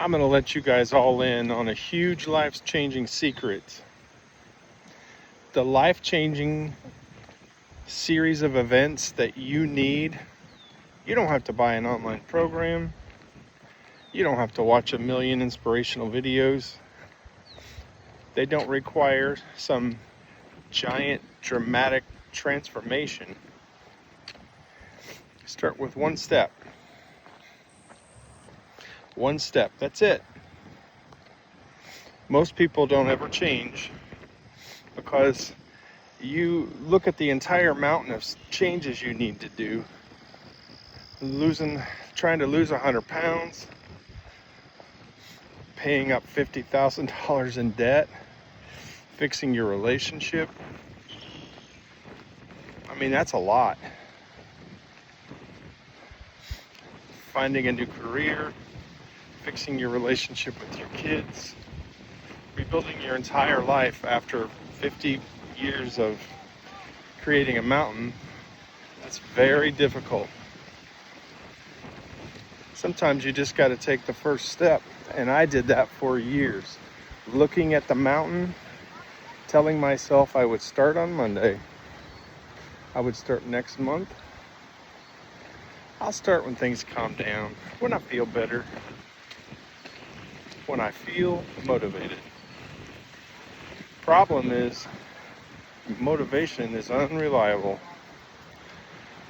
I'm going to let you guys all in on a huge life-changing secret. The life-changing series of events that you need. You don't have to buy an online program. You don't have to watch a million inspirational videos. They don't require some giant dramatic transformation. Start with one step. One step, that's it. Most people don't ever change because you look at the entire mountain of changes you need to do. Trying to lose 100 pounds, paying up $50,000 in debt, fixing your relationship. I mean, that's a lot. Finding a new career, fixing your relationship with your kids, rebuilding your entire life after 50 years of creating a mountain. That's very difficult. Sometimes you just got to take the first step, and I did that for years. Looking at the mountain, telling myself I would start on Monday. I would start next month. I'll start when things calm down, when I feel better, when I feel motivated. Problem is, motivation is unreliable.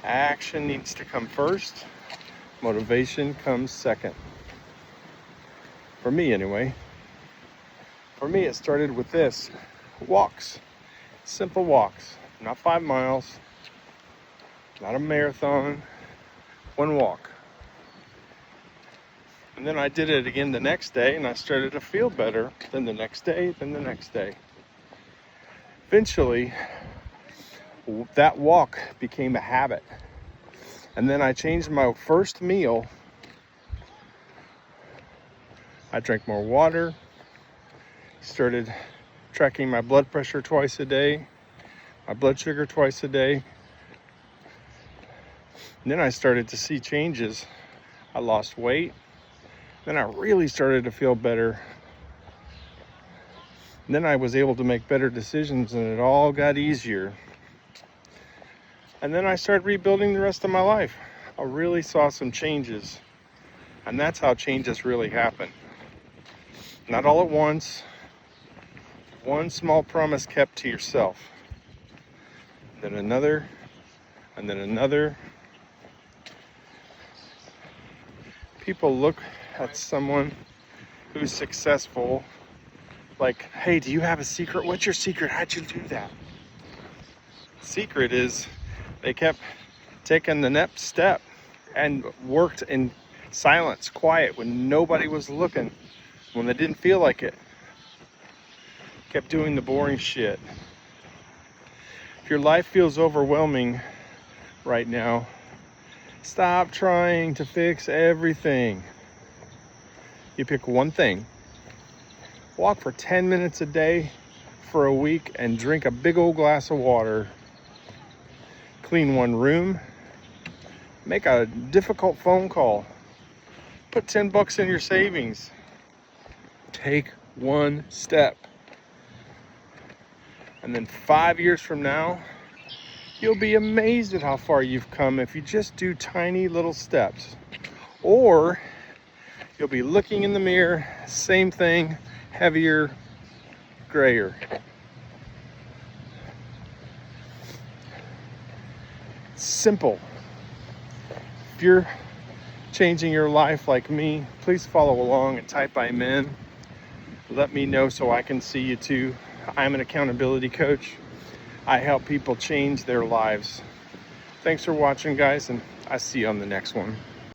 Action needs to come first. Motivation comes second. For me, anyway. For me, it started with this. Walks. Simple walks. Not 5 miles. Not a marathon. One walk. And then I did it again the next day, and I started to feel better. Then the next day, then the next day. Eventually, that walk became a habit. And then I changed my first meal. I drank more water, started tracking my blood pressure twice a day, my blood sugar twice a day. And then I started to see changes. I lost weight. Then I really started to feel better. And then I was able to make better decisions, and it all got easier. And then I started rebuilding the rest of my life. I really saw some changes. And that's how changes really happen. Not all at once. One small promise kept to yourself. Then another, and then another. People look at someone who's successful like, hey, do you have a secret? What's your secret? How'd you do that? Secret is they kept taking the next step and worked in silence, quiet, when nobody was looking, when they didn't feel like it. Kept doing the boring shit. If your life feels overwhelming right now, stop trying to fix everything. You pick one thing. Walk for 10 minutes a day for a week and drink a big old glass of water. Clean one room. Make a difficult phone call. Put $10 in your savings. Take one step. And then 5 years from now, you'll be amazed at how far you've come if you just do tiny little steps. Or you'll be looking in the mirror, same thing, heavier, grayer. Simple. If you're changing your life like me, please follow along and type I'm in. Let me know so I can see you too. I'm an accountability coach. I help people change their lives. Thanks for watching, guys, and I'll see you on the next one.